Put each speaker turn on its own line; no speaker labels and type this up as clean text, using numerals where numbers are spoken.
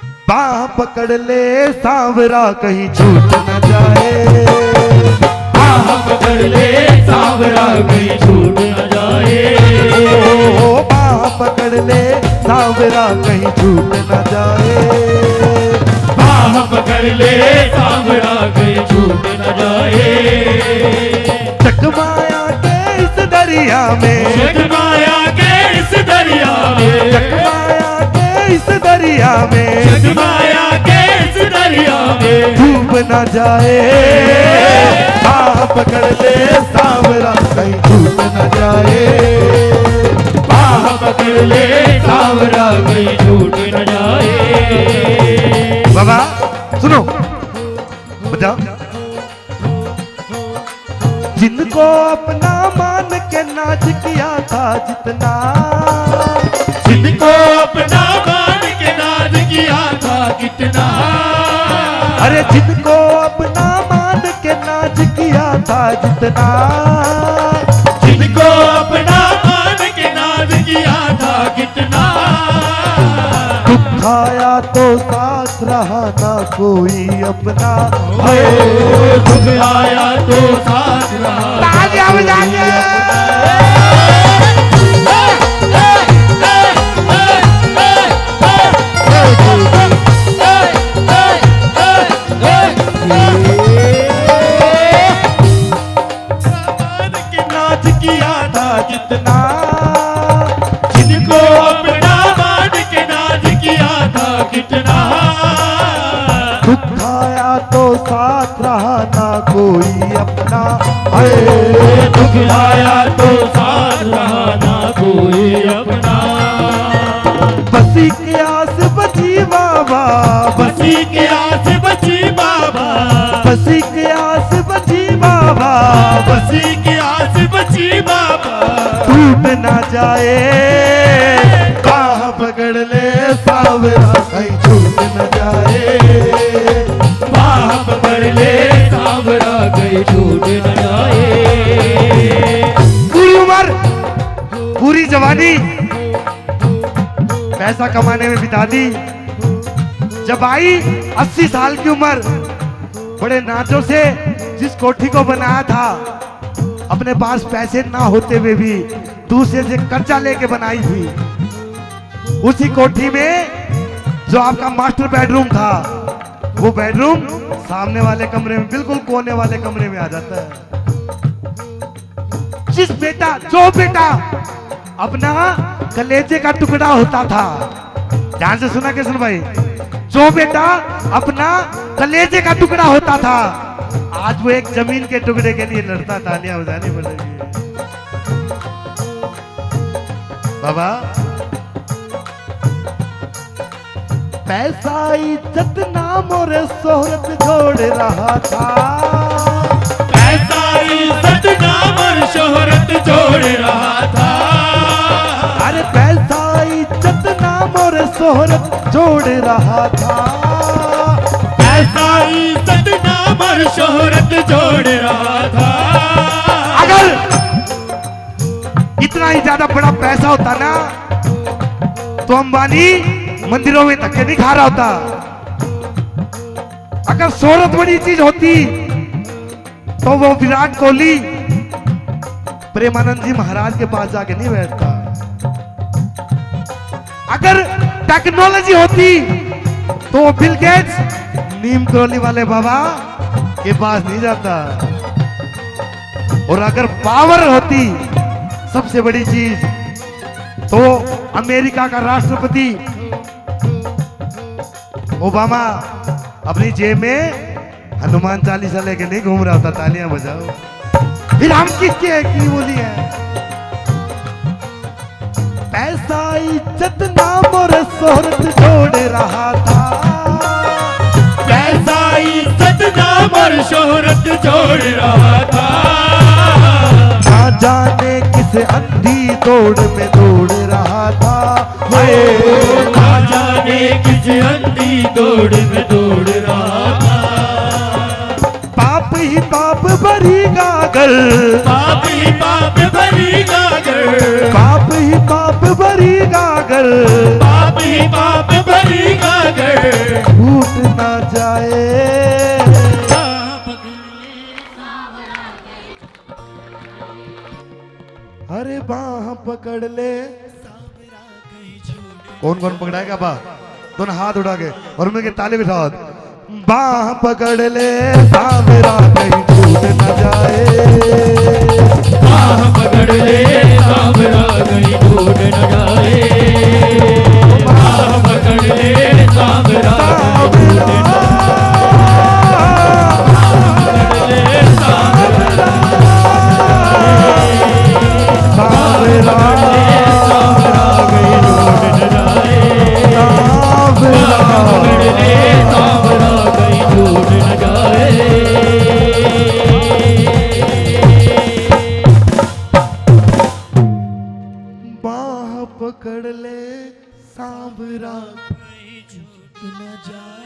बाह पकड़ ले सांवरा कहीं छूट न जाए,
बाह पकड़ ले सांवरा कहीं छूट न जाए,
बाह पकड़ ले सांवरा कहीं छूट न जाए,
बाह पकड़ ले सांवरा कहीं छूट न जाए।
चकमाया के इस दरिया में,
चकमाया के इस दरिया में,
चकमाया के इस दरिया में,
चकमाया के इस दरिया में
डूब न जाए, बाह पकड़ ले सांवरा कहीं छूट न जाए,
बाह पकड़ ले सांवरा कहीं छूट न जाए।
बाबा सुनो बजाओ। जिनको अपना मान के नाच किया था जितना,
जिनको अपना मान के नाज किया था कितना,
अरे जिनको अपना मान के नाच किया था जितना,
जिनको अपना मान के नाज किया था कितना,
दुख आया तो साथ रहा ना कोई अपना,
दुख आया तो साथ रहा
तालियां बजाइए। नाच किया था जितना,
जिनको अपना मान के नाज किया था कितना,
दुख आया तो साथ रहा ना कोई अपना,
दुख आया तो साथ रहा ना कोई अपना,
बसी के आस बची बाबा,
बसी के आस बची बाबा,
बसी के आस बची बाबा,
बसी के आस बची बाबा,
टूट ना जाए, बाह पकड़ ले सांवरा कहीं छूट न जाए,
बाह पकड़ ले सांवरा कहीं छूट न जाए।
पूरी उम्र पूरी जवानी पैसा कमाने में बिता दी, जब आई 80 साल की उम्र, बड़े नाचों से जिस कोठी को बनाया था, अपने पास पैसे ना होते हुए भी दूसरे से कर्जा लेके बनाई थी, उसी कोठी में जो आपका मास्टर बेडरूम था, वो बेडरूम सामने वाले कमरे में, बिल्कुल कोने वाले कमरे में आ जाता है। जो बेटा अपना कलेजे का टुकड़ा होता था, ध्यान से सुना किशन भाई, जो बेटा अपना कलेजे का टुकड़ा होता था, आज वो एक जमीन के टुकड़े के लिए लड़ता। तालियां बजानी पड़ेगी बाबा। पैसा इज्जत नाम और शोहरत जोड़ रहा था,
पैसा इज्जत नाम और शोहरत जोड़ रहा था,
अरे पैसा इज्जत नाम और शोहरत जोड़ रहा था,
पैसा इज्जत नाम और शोहरत जोड़ रहा था।
अगर इतना ही ज्यादा बड़ा पैसा होता ना, तो अंबानी मंदिरों में धक्के नहीं खा रहा होता। अगर शोहरत बड़ी चीज होती तो वो विराट कोहली प्रेमानंद जी महाराज के पास जाके नहीं बैठता। अगर टेक्नोलॉजी होती तो वो बिल गेट्स नीम करोली वाले बाबा के पास नहीं जाता। और अगर पावर होती सबसे बड़ी चीज, तो अमेरिका का राष्ट्रपति ओबामा अपनी जेब में हनुमान चालीसा लेके नहीं घूम रहा होता। तालियां बजाओ। फिर हम किसके की बोली है? पैसा इज्जत नाम और शोहरत जोड़ रहा था,
पैसा इज्जत नाम और शोहरत जोड़ रहा था।
ना जाने किस अंधी दौड़ में दौड़ रहा था,
ना जाने किस अंधी दौड़ में दौड़ रहा था।
पाप ही पाप भरी गागर,
पाप ही पाप भरी गागर,
पाप ही पाप भरी गागर,
पाप ही पाप भरी गागर।
जाए। अरे बाह पकड़ ले। कौन कौन पकड़ाएगा बा? दोनों हाथ उठा के और उनके ताले बिठाओ। बाह पकड़ ले सावरा कहीं छूट न जाए।
बाह पकड़ ले सावरा कहीं छूट न जाए। बाह पकड़ ले सावरा कहीं छूट न
बाह पकड़ ले सांवरा कहीं छूट न जाए।